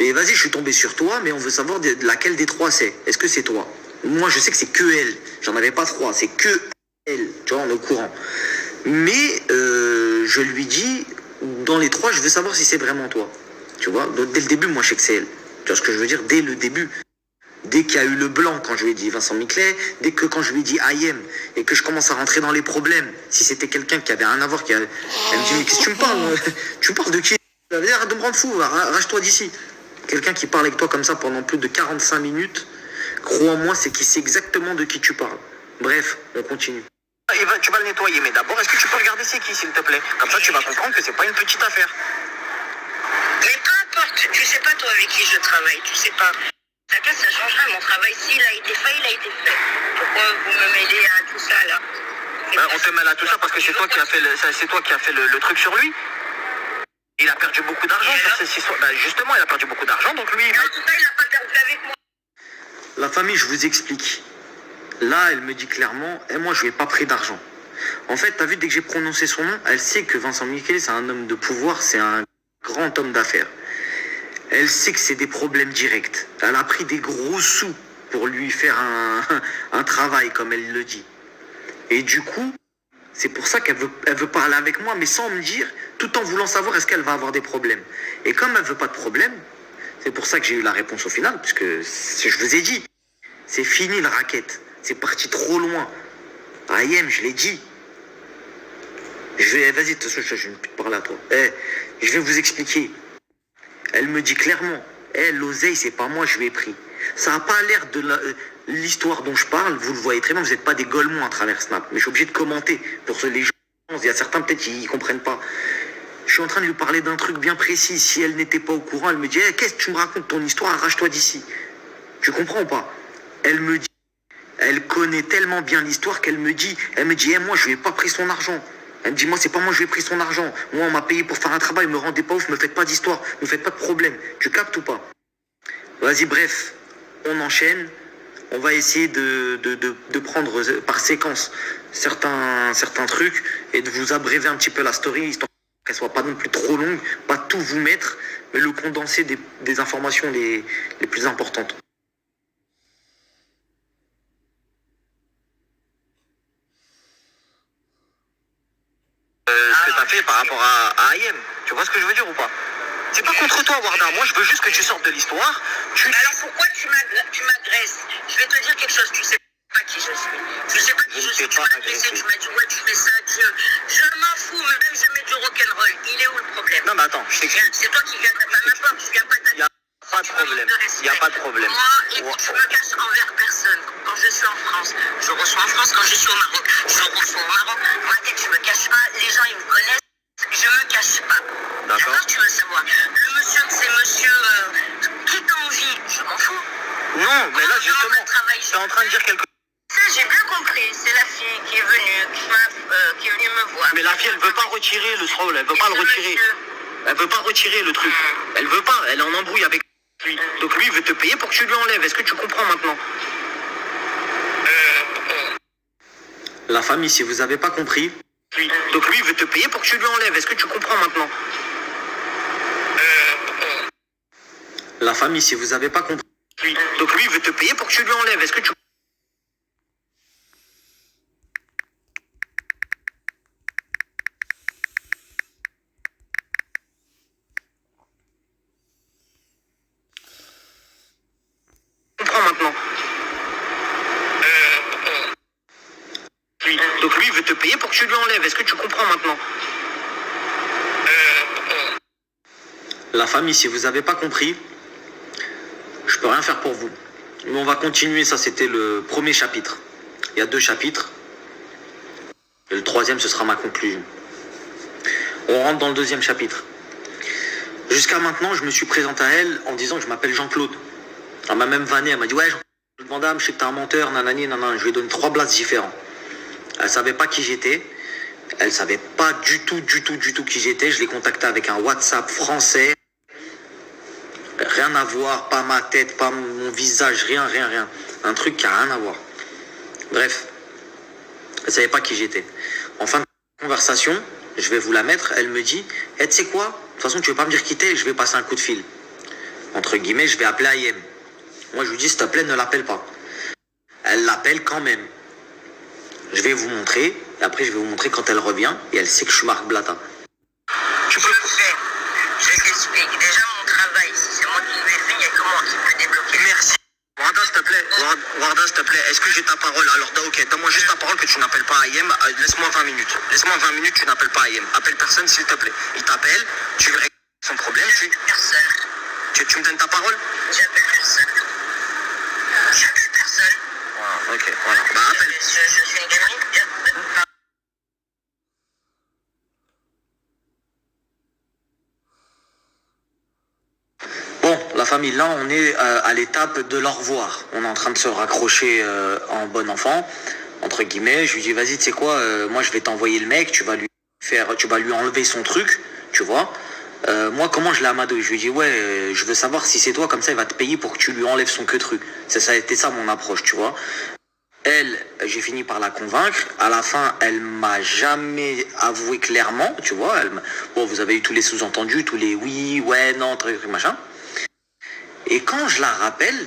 Speaker 1: Et vas-y, je suis tombé sur toi, mais on veut savoir de laquelle des 3 c'est. Est-ce que c'est toi? Moi, je sais que c'est que elle. J'en avais pas 3, c'est que elle. Tu vois, on est au courant. Mais je lui dis, dans les 3, je veux savoir si c'est vraiment toi. Tu vois, donc, dès le début, moi, je sais que c'est elle. Tu vois ce que je veux dire? Dès le début. Dès qu'il y a eu le blanc, quand je lui ai dit Vincent Miclé, quand je lui ai dit Ayem, et que je commence à rentrer dans les problèmes, si c'était quelqu'un qui avait rien à voir, elle me dit, mais qu'est-ce que tu me parles? Tu me parles de qui? Arrête de me rendre fou, rage-toi d'ici. Quelqu'un qui parle avec toi comme ça pendant plus de 45 minutes, crois-moi, c'est qu'il sait exactement de qui tu parles. Bref, on continue. Tu vas le nettoyer, mais d'abord, est-ce que tu peux regarder c'est qui, s'il te plaît? Comme ça, tu vas comprendre que c'est pas une petite affaire.
Speaker 2: Mais peu importe, tu sais pas toi avec qui je travaille, tu sais pas. Ça changera mon travail. S'il a été fait, il a été fait. Pourquoi vous me mêlez à tout ça là?
Speaker 1: On te mêle à tout ça parce que c'est toi qui as fait le truc sur lui. Il a perdu beaucoup d'argent sur ces histoires. Justement, il a perdu beaucoup d'argent, donc lui...
Speaker 2: Mais en tout cas, il n'a pas perdu avec moi.
Speaker 1: La famille, je vous explique. Là, elle me dit clairement, moi, je lui ai pas pris d'argent. En fait, t'as vu, dès que j'ai prononcé son nom, elle sait que Vincent Miclé, c'est un homme de pouvoir, c'est un grand homme d'affaires. Elle sait que c'est des problèmes directs. Elle a pris des gros sous pour lui faire un travail, comme elle le dit. Et du coup, c'est pour ça qu'elle veut parler avec moi, mais sans me dire, tout en voulant savoir est-ce qu'elle va avoir des problèmes. Et comme elle veut pas de problème, c'est pour ça que j'ai eu la réponse au final, puisque je vous ai dit, c'est fini le racket. C'est parti trop loin. Ayem, je l'ai dit. Vas-y, de toute façon, je ne vais plus te parler à toi. Je vais vous expliquer. Elle me dit clairement, l'oseille, c'est pas moi, je lui ai pris. Ça n'a pas l'air de l'histoire dont je parle, vous le voyez très bien, vous n'êtes pas des golemons à travers Snap. Mais je suis obligé de commenter pour les gens. Il y a certains peut-être qui ne comprennent pas. Je suis en train de lui parler d'un truc bien précis. Si elle n'était pas au courant, elle me dit qu'est-ce que tu me racontes ton histoire, arrache-toi d'ici. Tu comprends ou pas? Elle me dit, elle connaît tellement bien l'histoire qu'elle me dit, moi je lui ai pas pris son argent. Elle me dit, moi c'est pas moi je lui ai pris son argent. Moi on m'a payé pour faire un travail, me rendez pas ouf, me faites pas d'histoire, me faites pas de problème. Tu captes ou pas? Vas-y, bref, on enchaîne. On va essayer de prendre par séquence certains trucs et de vous abréver un petit peu la story, histoire qu'elle soit pas non plus trop longue, pas tout vous mettre, mais le condenser des informations les plus importantes. Ce que tu as fait par rapport à Ayem, tu vois ce que je veux dire ou pas? C'est pas contre toi, Warda. Moi, je veux juste que tu sortes de l'histoire.
Speaker 2: Alors pourquoi tu m'agresses? Je vais te dire quelque chose. Tu sais pas qui je suis. Tu sais pas qui je suis. Tu m'as agressé. Tu m'as dit ouais, tu fais ça, Dieu. Je m'en fous. Mais même je mets du rock'n'roll. Il est où le problème?
Speaker 1: Non, mais attends, je t'explique.
Speaker 2: C'est toi qui viens taper à ma porte. Je viens pas taper.
Speaker 1: Il n'y a pas de problème. Il n'y a pas de problème.
Speaker 2: Moi, écoute, je me cache envers personne. Quand je suis en France, je reçois en France. Quand je suis au Maroc, je reçois au Maroc. Ma tête, je me cache pas. Les gens, ils me connaissent. Je me cache pas. D'accord, tu veux savoir. Le monsieur, c'est monsieur qui t'a envie, je m'en fous.
Speaker 1: Non, mais là, justement, tu es en train de dire quelque chose.
Speaker 2: Ça, j'ai bien compris. C'est la fille qui est venue, qui est venue me voir.
Speaker 1: Mais la fille, elle veut pas retirer le scroll, elle veut pas le retirer. Elle veut pas retirer le truc. Elle veut pas, elle est en embrouille avec lui. Donc lui, il veut te payer pour que tu lui enlèves. Est-ce que tu comprends maintenant? La famille, si vous avez pas compris. Donc lui, il veut te payer pour que tu lui enlèves. Est-ce que tu comprends maintenant? La famille, si vous avez pas compris. Donc lui, il veut te payer pour que tu lui enlèves. Est-ce que tu... comprends maintenant? Donc lui, il veut te payer pour que tu lui enlèves. Est-ce que tu comprends maintenant? La famille, si vous avez pas compris, je peux rien faire pour vous. Mais on va continuer, ça c'était le premier chapitre. Il y a 2 chapitres. Et le 3e, ce sera ma conclusion. On rentre dans le 2e chapitre. Jusqu'à maintenant, je me suis présenté à elle en disant que je m'appelle Jean-Claude. Elle m'a même vanné, elle m'a dit ouais, Jean-Claude Van Damme, je sais que t'es un menteur, nanani, nanana. Je lui ai donné 3 blasts différents. Elle savait pas qui j'étais. Elle savait pas du tout qui j'étais. Je l'ai contacté avec un WhatsApp français. Rien à voir, pas ma tête, pas mon visage, rien. Un truc qui a rien à voir. Bref, elle savait pas qui j'étais. En fin de conversation, je vais vous la mettre, elle me dit, tu sais quoi, de toute façon tu veux pas me dire qui t'es, je vais passer un coup de fil. Entre guillemets, je vais appeler Ayem. Moi je lui dis, s'il te plaît, ne l'appelle pas. Elle l'appelle quand même. Je vais vous montrer, et après je vais vous montrer quand elle revient, et elle sait que je suis Marc Blatta.
Speaker 2: Tu peux le faire. Je t'explique. Déjà mon travail, si c'est moi qui l'ai fait, il y a que moi qui peux débloquer.
Speaker 1: Merci. Warda, s'il te plaît, est-ce que j'ai ta parole? Alors, ok, donne-moi juste ta parole que tu n'appelles pas Ayem. Laisse-moi 20 minutes. Laisse-moi 20 minutes, tu n'appelles pas Ayem. Appelle personne, s'il te plaît. Il t'appelle, tu lui règles son problème.
Speaker 2: Personne.
Speaker 1: Tu me donnes ta parole?
Speaker 2: J'appelle personne. J'appelle personne.
Speaker 1: Voilà, ok, voilà. Bah, appelle.
Speaker 2: Je suis une gamine.
Speaker 1: Bon, la famille, là, on est à l'étape de leur revoir. On est en train de se raccrocher en bon enfant, entre guillemets. Je lui dis, vas-y, tu sais quoi, moi, je vais t'envoyer le mec, tu vas lui enlever son truc, tu vois. Moi, comment je l'ai amadoué? Je lui dis, ouais, je veux savoir si c'est toi, comme ça, il va te payer pour que tu lui enlèves son truc. Ça a été ça, mon approche, tu vois. Elle, j'ai fini par la convaincre. À la fin, elle m'a jamais avoué clairement, tu vois. Bon, vous avez eu tous les sous-entendus, tous les oui, ouais, non, truc, machin. Et quand je la rappelle,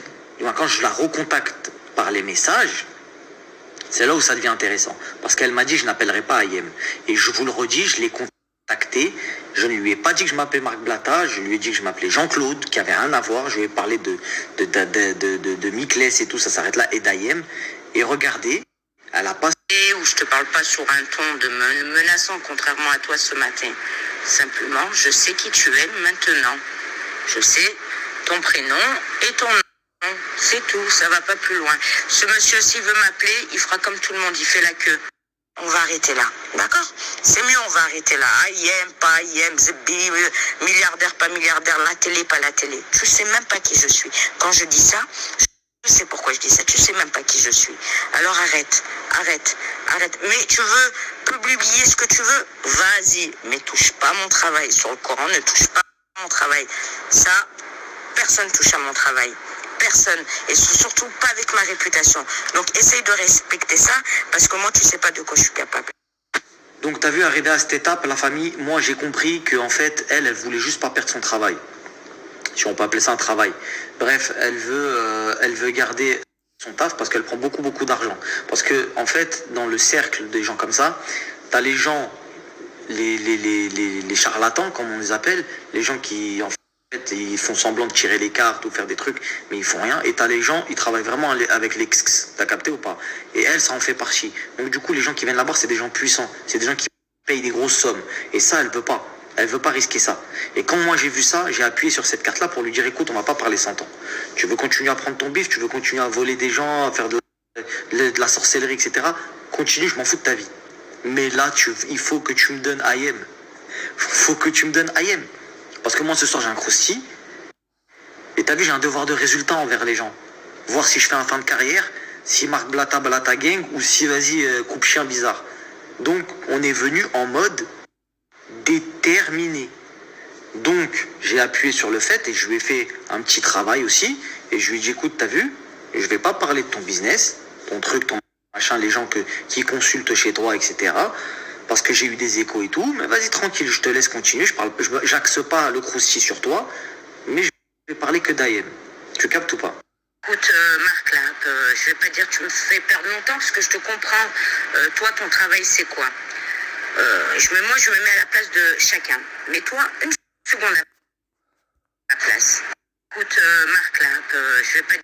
Speaker 1: quand je la recontacte par les messages, c'est là où ça devient intéressant. Parce qu'elle m'a dit, je n'appellerai pas Ayem. Et je vous le redis, je l'ai contacté. Je ne lui ai pas dit que je m'appelais Marc Blatta. Je lui ai dit que je m'appelais Jean-Claude, qui avait rien à voir. Je lui ai parlé de Mikles et tout, ça s'arrête là, et d'Ayem. Et regardez, elle a pas...
Speaker 2: Où je te parle pas sur un ton de menaçant, contrairement à toi ce matin. Simplement, je sais qui tu es maintenant. Je sais ton prénom et ton nom. C'est tout, ça va pas plus loin. Ce monsieur, s'il veut m'appeler, il fera comme tout le monde, il fait la queue. On va arrêter là, d'accord? C'est mieux, on va arrêter là. IM, pas IM, Zbi, milliardaire, pas milliardaire, la télé, pas la télé. Tu sais même pas qui je suis. Quand je dis ça, je sais pourquoi je dis ça. Tu sais même pas qui je suis. Alors arrête. Mais tu veux publier ce que tu veux? Vas-y, mais touche pas mon travail. Sur le Coran, ne touche pas mon travail. Ça, personne touche à mon travail. Personne. Et surtout pas avec ma réputation. Donc essaye de respecter ça, parce que moi, tu sais pas de quoi je suis capable.
Speaker 1: Donc t'as vu, arrivé à cette étape, la famille, moi j'ai compris qu'en fait, elle voulait juste pas perdre son travail. Si on peut appeler ça un travail. Bref, elle veut garder son taf parce qu'elle prend beaucoup d'argent. Parce que, en fait, dans le cercle des gens comme ça, t'as les gens, les charlatans, comme on les appelle, les gens qui, en fait, ils font semblant de tirer les cartes ou faire des trucs, mais ils font rien. Et t'as les gens, ils travaillent vraiment avec les x, t'as capté ou pas? Et elle, ça en fait partie. Donc du coup, les gens qui viennent là-bas, c'est des gens puissants. C'est des gens qui payent des grosses sommes. Et ça, elle veut pas. Elle veut pas risquer ça. Et quand moi j'ai vu ça, j'ai appuyé sur cette carte-là pour lui dire, écoute, on va pas parler 100 ans. Tu veux continuer à prendre ton bif, tu veux continuer à voler des gens, à faire de la sorcellerie, etc. Continue, je m'en fous de ta vie. Mais là, il faut que tu me donnes IM. Faut que tu me donnes IM. Parce que moi, ce soir, j'ai un croustille. Et t'as vu, j'ai un devoir de résultat envers les gens. Voir si je fais un fin de carrière, si Marc Blata gang, ou si, vas-y, coupe chien bizarre. Donc, on est venu en mode déterminé. Donc, j'ai appuyé sur le fait et je lui ai fait un petit travail aussi. Et je lui ai dit, écoute, t'as vu, je vais pas parler de ton business, ton truc, ton machin, les gens qui consultent chez toi, etc. Parce que j'ai eu des échos et tout. Mais vas-y, tranquille, je te laisse continuer. J'axe pas le croustille sur toi, mais je vais parler que d'IM. Tu captes ou pas?
Speaker 2: Écoute, Marc, là, je vais pas dire que tu me fais perdre mon temps, parce que je te comprends. Toi, ton travail, c'est quoi? Moi, je me mets à la place de chacun. Mais toi, une seconde à ma place. Écoute, Marc, là, je vais pas dire...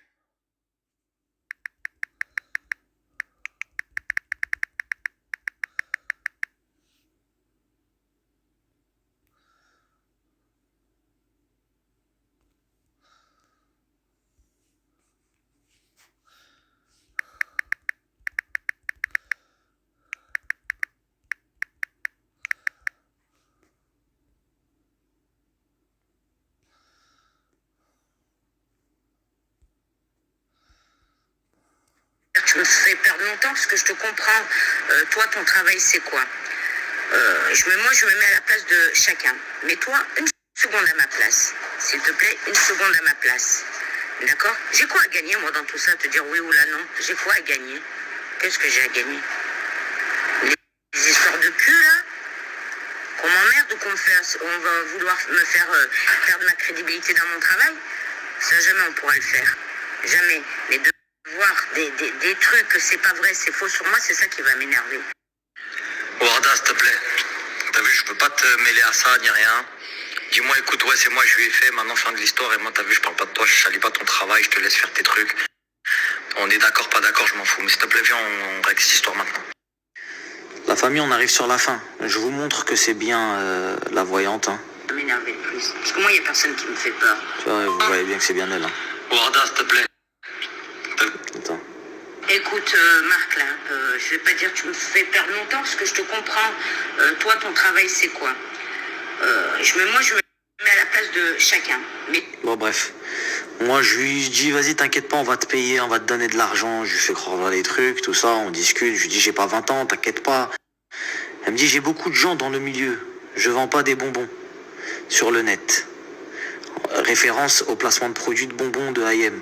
Speaker 2: Tu me fais perdre mon temps, parce que je te comprends. Toi, ton travail, c'est quoi? Moi, je me mets à la place de chacun. Mais toi, une seconde à ma place. S'il te plaît, une seconde à ma place. D'accord? J'ai quoi à gagner, moi, dans tout ça? Te dire oui ou là non? J'ai quoi à gagner? Qu'est-ce que j'ai à gagner? Les histoires de cul, là? Qu'on m'emmerde ou on va vouloir me faire perdre ma crédibilité dans mon travail? Ça, jamais on pourra le faire. Jamais. Mais de voir des trucs que c'est pas vrai, c'est faux sur moi, c'est ça qui va m'énerver.
Speaker 1: Warda, s'il te plaît. T'as vu, je veux pas te mêler à ça, ni rien. Dis-moi, écoute, ouais, c'est moi, je lui ai fait, maintenant fin de l'histoire, et moi, t'as vu, je parle pas de toi, je salis pas ton travail, je te laisse faire tes trucs. On est d'accord, pas d'accord, je m'en fous. Mais s'il te plaît, viens, on règle cette histoire maintenant. La famille, on arrive sur la fin. Je vous montre que c'est bien la voyante. Hein.
Speaker 2: Ça m'énerve le plus. Parce que moi, il n'y a personne qui me fait peur.
Speaker 1: Tu vois, vous voyez bien que c'est bien elle. Hein. Warda, s'il te plaît. Attends.
Speaker 2: Écoute, Marc, là, je vais pas dire que tu me fais perdre mon temps, parce que je te comprends. Toi, ton travail, c'est quoi? Moi, je me mets à la place de chacun. Mais...
Speaker 1: Bon, bref. Moi, je lui dis, vas-y, t'inquiète pas, on va te payer, on va te donner de l'argent. Je lui fais croire les trucs, tout ça, on discute. Je lui dis, j'ai pas 20 ans, t'inquiète pas. Elle me dit, j'ai beaucoup de gens dans le milieu. Je vends pas des bonbons sur le net. Référence au placement de produits de bonbons de IM.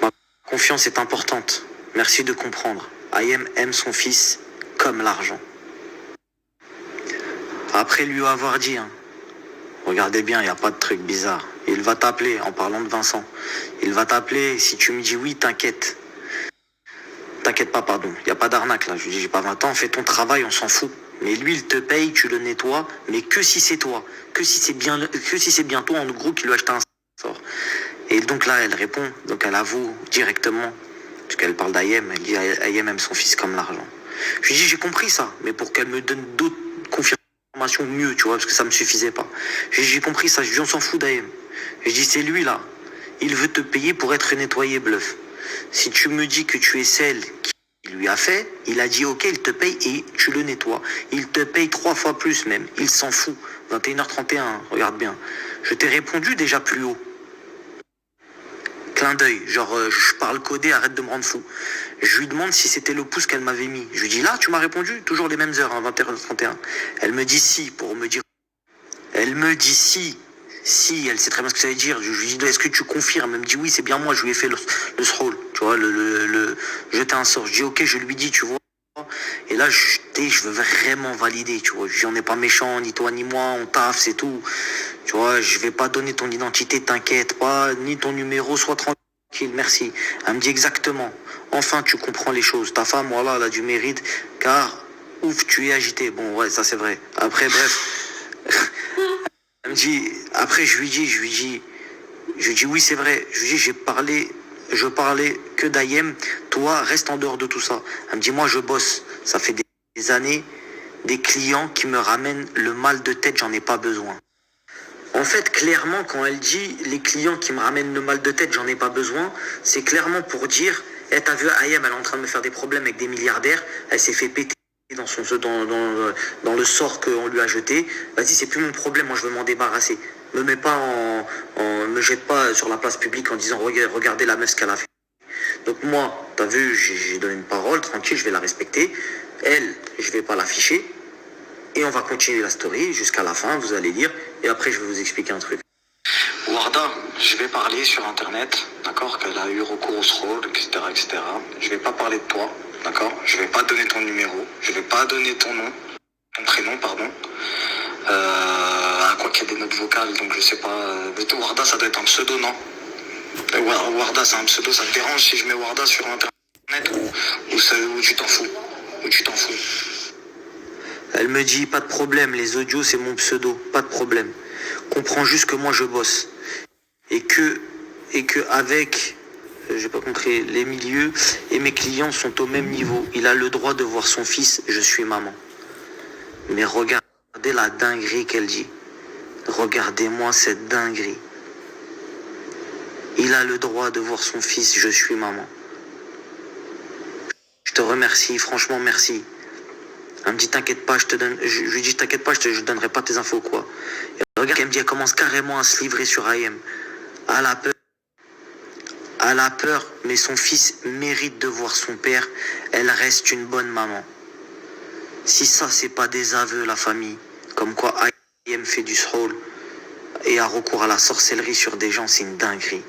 Speaker 1: Ma confiance est importante. Merci de comprendre. IM aime son fils comme l'argent. Après lui avoir dit, hein, regardez bien, il n'y a pas de truc bizarre. Il va t'appeler en parlant de Vincent. Il va t'appeler, si tu me dis oui, t'inquiète. T'inquiète pas, pardon. Il n'y a pas d'arnaque là. Je lui dis, j'ai pas 20 ans, fais ton travail, on s'en fout. Mais lui, il te paye, tu le nettoies, mais que si c'est toi. Que si c'est bien toi, en gros, qui lui a acheté un sort. Et donc là, elle répond, donc elle avoue directement, parce qu'elle parle d'Ayem, elle dit Ayem aime son fils comme l'argent. Je lui dis, j'ai compris ça, mais pour qu'elle me donne d'autres confirmations mieux, tu vois, parce que ça me suffisait pas. J'ai compris ça, je lui dis, on s'en fout d'Ayem. Je dis, c'est lui là, Il veut te payer pour être nettoyé, bluff. Si tu me dis que tu es celle qui lui a fait, il a dit ok, il te paye et tu le nettoies. Il te paye 3 fois plus même. Il s'en fout. 21h31, regarde bien. Je t'ai répondu déjà plus haut. Clin d'œil, genre je parle codé, arrête de me rendre fou. Je lui demande si c'était le pouce qu'elle m'avait mis. Je lui dis là, tu m'as répondu, toujours les mêmes heures, 21h31. Elle me dit si, pour me dire. Elle me dit si. Si, elle sait très bien ce que ça veut dire. Je lui dis, est-ce que tu confirmes? Elle me dit oui, c'est bien moi, je lui ai fait le scroll, tu vois, jeter un sort. Je dis ok, je lui dis, tu vois. Et là, je veux vraiment valider, tu vois. Je dis, on n'est pas méchant, ni toi ni moi, on taffe, c'est tout. Tu vois, je vais pas donner ton identité, t'inquiète pas, ni ton numéro, sois tranquille, merci. Elle me dit exactement. Enfin, tu comprends les choses. Ta femme, voilà, elle a du mérite, car, ouf, tu es agité. Bon, ouais, ça c'est vrai. Après, bref. Elle me dit, après, je lui dis, oui, c'est vrai. Je lui dis, je parlais que d'Ayem. Toi, reste en dehors de tout ça. Elle me dit, moi, je bosse. Ça fait des années, des clients qui me ramènent le mal de tête, j'en ai pas besoin. En fait, clairement, quand elle dit, les clients qui me ramènent le mal de tête, j'en ai pas besoin, c'est clairement pour dire, t'as vu, Ayem, elle est en train de me faire des problèmes avec des milliardaires, elle s'est fait péter dans le sort qu'on lui a jeté. Vas-y, c'est plus mon problème, moi je veux m'en débarrasser. Me jette pas sur la place publique en disant regardez la meuf ce qu'elle a fait. Donc moi, t'as vu, j'ai donné une parole, tranquille, je vais la respecter. Elle, je vais pas l'afficher. Et on va continuer la story jusqu'à la fin, vous allez lire. Et après, je vais vous expliquer un truc. Warda, je vais parler sur internet, d'accord, qu'elle a eu recours au scroll, etc., etc. Je vais pas parler de toi. D'accord? Je vais pas donner ton numéro, je vais pas donner ton nom, ton prénom, pardon. À quoi qu'il y a des notes vocales, donc je sais pas. Warda, ça doit être un pseudo, non? Warda, c'est un pseudo, ça te dérange si je mets Warda sur internet ou tu t'en fous? Ou tu t'en fous? Elle me dit, pas de problème, les audios c'est mon pseudo, pas de problème. Comprends juste que moi je bosse. Et que avec j'ai pas compris, les milieux et mes clients sont au même niveau. Il a le droit de voir son fils, je suis maman. Mais regardez la dinguerie qu'elle dit. Regardez-moi cette dinguerie. Il a le droit de voir son fils, je suis maman. Je te remercie, franchement merci. Elle me dit t'inquiète pas, je lui dis t'inquiète pas, je donnerai pas tes infos quoi. Et regarde, elle me dit elle commence carrément à se livrer sur AM. À la peur. Elle a peur, mais son fils mérite de voir son père. Elle reste une bonne maman. Si ça, c'est pas des aveux, la famille, comme quoi Ayem fait du scroll et a recours à la sorcellerie sur des gens, c'est une dinguerie.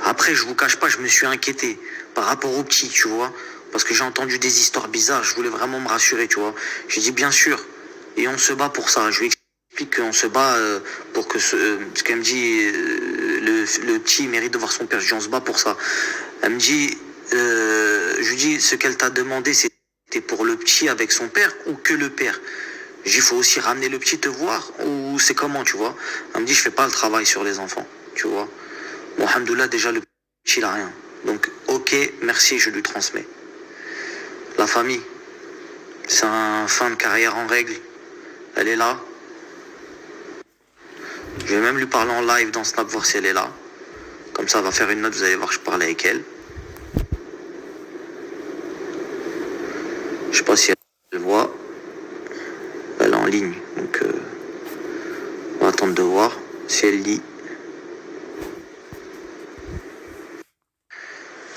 Speaker 1: Après, je vous cache pas, je me suis inquiété par rapport au petit, tu vois, parce que j'ai entendu des histoires bizarres, je voulais vraiment me rassurer, tu vois. J'ai dit bien sûr, et on se bat pour ça. Je lui explique qu'on se bat pour que parce qu'elle me dit le petit mérite de voir son père. Je dis on se bat pour ça. Elle me dit, je lui dis ce qu'elle t'a demandé, c'était pour le petit avec son père ou que le père. Je dis il faut aussi ramener le petit te voir ou c'est comment, tu vois. Elle me dit je fais pas le travail sur les enfants, tu vois. Bon, alhamdoulilah, déjà le petit il a rien. Donc ok, merci, je lui transmets. La famille, c'est un fin de carrière en règle. Elle est là. Je vais même lui parler en live dans Snap, voir si elle est là. Comme ça, elle va faire une note, vous allez voir que je parle avec elle. Je sais pas si elle voit. Elle est en ligne, donc on va attendre de voir si elle lit.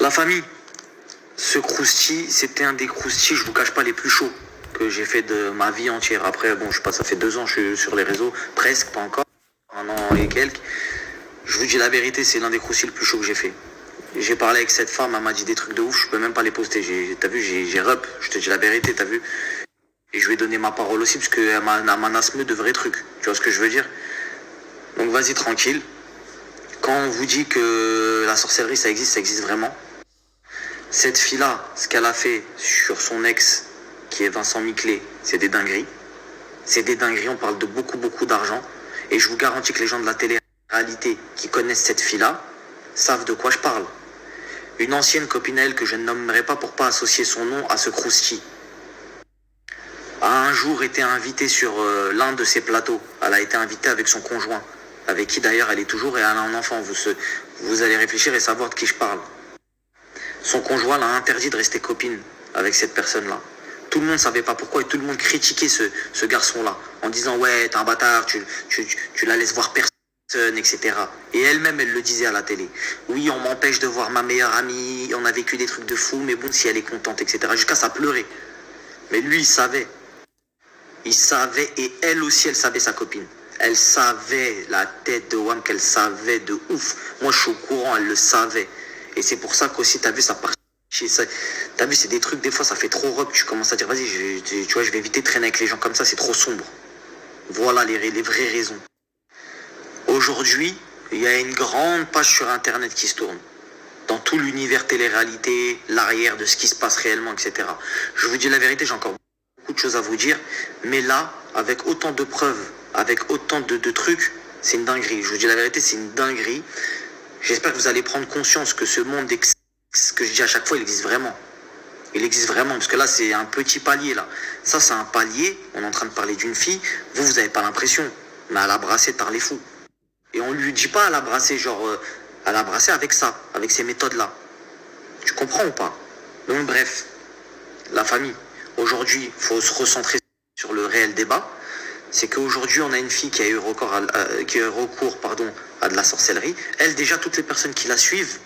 Speaker 1: La famille, ce crousti, c'était un des croustis, je vous cache pas, les plus chauds que j'ai fait de ma vie entière. Après, bon, je sais pas, ça fait 2 ans que je suis sur les réseaux, presque, pas encore, 1 an et quelques. Je vous dis la vérité, c'est l'un des croustis le plus chaud que j'ai fait. J'ai parlé avec cette femme, elle m'a dit des trucs de ouf, je peux même pas les poster. T'as vu, j'ai rep, je te dis la vérité, t'as vu. Et je lui ai donné ma parole aussi, parce qu'elle menace de vrais trucs. Tu vois ce que je veux dire? Donc vas-y, tranquille. Quand on vous dit que la sorcellerie, ça existe vraiment. Cette fille-là, ce qu'elle a fait sur son ex, qui est Vincent Miclet, c'est des dingueries. C'est des dingueries, on parle de beaucoup d'argent. Et je vous garantis que les gens de la télé-réalité qui connaissent cette fille-là savent de quoi je parle. Une ancienne copine à elle que je ne nommerai pas pour pas associer son nom à ce crousti a un jour été invitée sur l'un de ses plateaux. Elle a été invitée avec son conjoint. avec qui d'ailleurs elle est toujours et elle a un enfant. Vous allez réfléchir et savoir de qui je parle. Son conjoint l'a interdit de rester copine avec cette personne-là. Tout le monde ne savait pas pourquoi et tout le monde critiquait ce garçon-là en disant ouais, t'es un bâtard, tu la laisses voir personne, etc. Et elle-même, elle le disait à la télé. Oui, on m'empêche de voir ma meilleure amie, on a vécu des trucs de fou, mais bon, si elle est contente, etc. Jusqu'à ça pleurait. Mais lui, il savait. Il savait et elle aussi, elle savait sa copine. Elle savait la tête de Wam, qu'elle savait de ouf. Moi, je suis au courant, elle le savait. Et c'est pour ça qu'aussi, t'as vu, ça part. T'as vu, c'est des trucs, des fois, ça fait trop rock. Tu commences à dire, vas-y, tu vois, je vais éviter de traîner avec les gens comme ça, c'est trop sombre. Voilà les vraies raisons. Aujourd'hui, il y a une grande page sur Internet qui se tourne. Dans tout l'univers télé-réalité, l'arrière de ce qui se passe réellement, etc. Je vous dis la vérité, j'ai encore beaucoup de choses à vous dire. Mais là, avec autant de preuves, avec autant de trucs, c'est une dinguerie. Je vous dis la vérité, c'est une dinguerie. J'espère que vous allez prendre conscience que ce monde, ce que je dis à chaque fois, il existe vraiment. Il existe vraiment, parce que là, c'est un petit palier, là. Ça, c'est un palier. On est en train de parler d'une fille. Vous n'avez pas l'impression. Mais à la brasser, par les fous. Et on lui dit pas à la brasser, genre, à la brasser avec ça, avec ces méthodes-là. Tu comprends ou pas? Donc, bref, la famille. Aujourd'hui, il faut se recentrer sur le réel débat. C'est qu'aujourd'hui, on a une fille qui a eu recours à de la sorcellerie. Elle, déjà, toutes les personnes qui la suivent,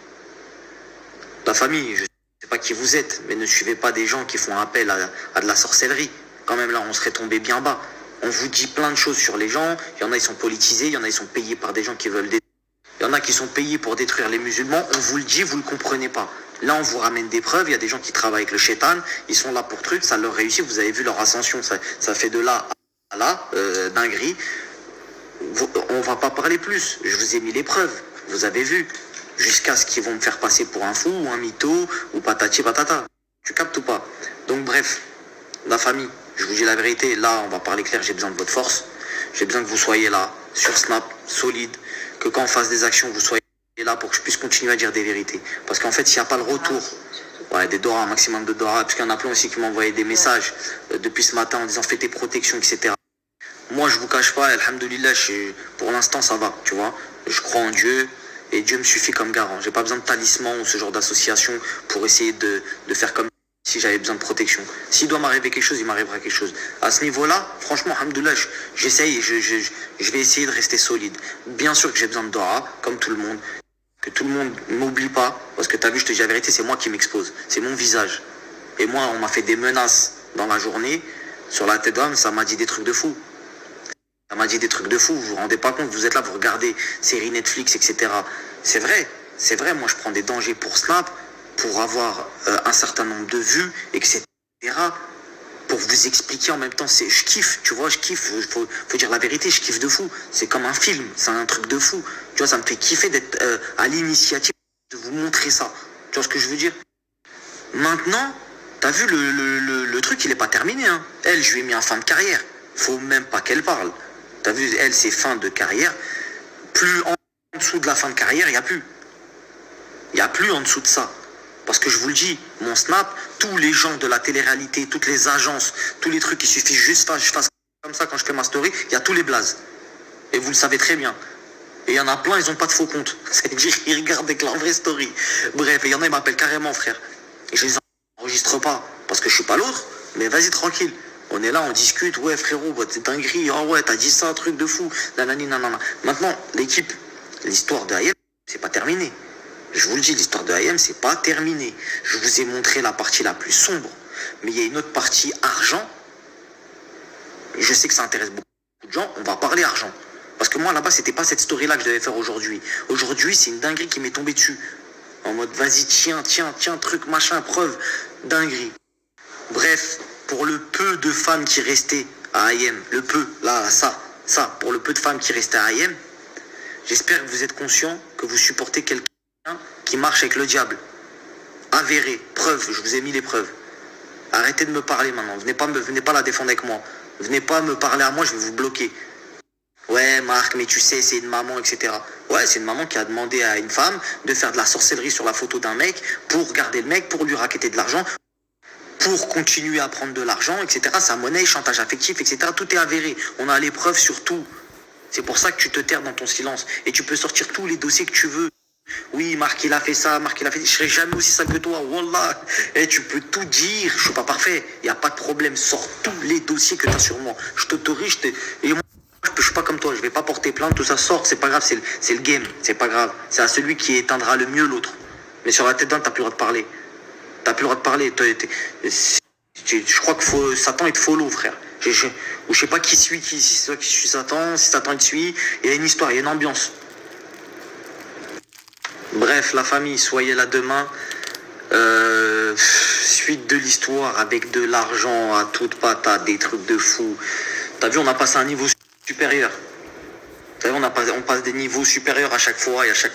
Speaker 1: la famille, je sais pas qui vous êtes, mais ne suivez pas des gens qui font appel à de la sorcellerie. Quand même, là, on serait tombé bien bas. On vous dit plein de choses sur les gens. Il y en a, ils sont politisés. Il y en a, ils sont payés par des gens qui veulent détruire. Il y en a qui sont payés pour détruire les musulmans. On vous le dit, vous le comprenez pas. Là, on vous ramène des preuves. Il y a des gens qui travaillent avec le shaitan. Ils sont là pour truc. Ça leur réussit. Vous avez vu leur ascension. Ça fait de là à là, dinguerie. On va pas parler plus. Je vous ai mis les preuves. Vous avez vu. Jusqu'à ce qu'ils vont me faire passer pour un fou ou un mytho ou patati patata. Tu captes ou pas? Donc bref, la famille, je vous dis la vérité, là on va parler clair, j'ai besoin de votre force. J'ai besoin que vous soyez là, sur Snap, solide, que quand on fasse des actions, vous soyez là pour que je puisse continuer à dire des vérités. Parce qu'en fait, s'il n'y a pas le retour, ouais, des dollars, un maximum de dollars, parce qu'il y en a plein aussi qui m'ont envoyé des messages depuis ce matin en disant fais tes protections, etc. Moi, je vous cache pas, alhamdoulilah, pour l'instant, ça va, tu vois. Je crois en Dieu. Et Dieu me suffit comme garant. J'ai pas besoin de talisman ou ce genre d'association pour essayer de faire comme si j'avais besoin de protection. S'il doit m'arriver quelque chose, il m'arrivera quelque chose. À ce niveau-là, franchement, alhamdoulilah, j'essaye et je vais essayer de rester solide. Bien sûr que j'ai besoin de Dora, comme tout le monde. Que tout le monde m'oublie pas. Parce que t'as vu, je te dis la vérité, c'est moi qui m'expose. C'est mon visage. Et moi, on m'a fait des menaces dans la journée. Sur la tête d'homme, ça m'a dit des trucs de fou. Ça m'a dit des trucs de fou, vous vous rendez pas compte, vous êtes là, vous regardez séries Netflix, etc. C'est vrai, moi je prends des dangers pour Snap, pour avoir un certain nombre de vues, etc. Pour vous expliquer en même temps, je kiffe, tu vois, je kiffe, faut dire la vérité, je kiffe de fou. C'est comme un film, c'est un truc de fou. Tu vois, ça me fait kiffer d'être à l'initiative de vous montrer ça. Tu vois ce que je veux dire? Maintenant, t'as vu, le truc, il est pas terminé, hein. Elle, je lui ai mis un fin de carrière. Faut même pas qu'elle parle. T'as vu, elle, c'est fin de carrière. Plus en dessous de la fin de carrière, il n'y a plus. Il n'y a plus en dessous de ça. Parce que je vous le dis, mon Snap, tous les gens de la télé-réalité, toutes les agences, tous les trucs, il suffit juste que je fasse comme ça quand je fais ma story, il y a tous les blazes. Et vous le savez très bien. Et il y en a plein, ils n'ont pas de faux comptes. C'est-à-dire qu'ils regardent avec leur vraie story. Bref, et il y en a, ils m'appellent carrément frère. Et je les enregistre pas, parce que je suis pas l'autre, mais vas-y tranquille. On est là, on discute, ouais frérot, bah, c'est dinguerie, oh ouais, t'as dit ça, un truc de fou, nanani, nanana. Maintenant, l'équipe, l'histoire de IM, c'est pas terminé. Je vous le dis, l'histoire de IM, c'est pas terminé. Je vous ai montré la partie la plus sombre, mais il y a une autre partie argent. Je sais que ça intéresse beaucoup de gens, on va parler argent. Parce que moi, là-bas, c'était pas cette story-là que je devais faire aujourd'hui. Aujourd'hui, c'est une dinguerie qui m'est tombée dessus. En mode, vas-y, tiens, truc, machin, preuve, dinguerie. Bref. Pour le peu de femmes qui restaient à IM, le peu, là, ça, pour le peu de femmes qui restaient à IM, j'espère que vous êtes conscients que vous supportez quelqu'un qui marche avec le diable. Avéré, preuve, je vous ai mis les preuves. Arrêtez de me parler maintenant, venez pas la défendre avec moi. Venez pas me parler à moi, je vais vous bloquer. Ouais, Marc, mais tu sais, c'est une maman, etc. Ouais, c'est une maman qui a demandé à une femme de faire de la sorcellerie sur la photo d'un mec pour garder le mec, pour lui racketter de l'argent, pour continuer à prendre de l'argent, etc. Sa monnaie, chantage affectif, etc. Tout est avéré. On a les preuves sur tout. C'est pour ça que tu te terres dans ton silence. Et tu peux sortir tous les dossiers que tu veux. Oui, Marc, il a fait ça, Marc, il a fait ça. Je serai jamais aussi sale que toi, wallah. Et tu peux tout dire. Je suis pas parfait. Il n'y a pas de problème. Sors tous les dossiers que tu as sur moi. Je t'autorise. Et moi, je suis pas comme toi. Je vais pas porter plainte. Tout ça sort. C'est pas grave. C'est le game. C'est pas grave. C'est à celui qui éteindra le mieux l'autre. Mais sur la tête d'un, t'as plus le droit de parler. T'as plus le droit de parler. Je crois que Satan, il te follow, frère. Ou je sais pas qui suit qui. Si c'est toi qui suis Satan, si Satan il te suit. Il y a une histoire, il y a une ambiance. Bref, la famille, soyez là demain. Suite de l'histoire avec de l'argent à toute patate, des trucs de fou. T'as vu, on a passé un niveau supérieur. T'as vu, on passe des niveaux supérieurs à chaque fois et à chaque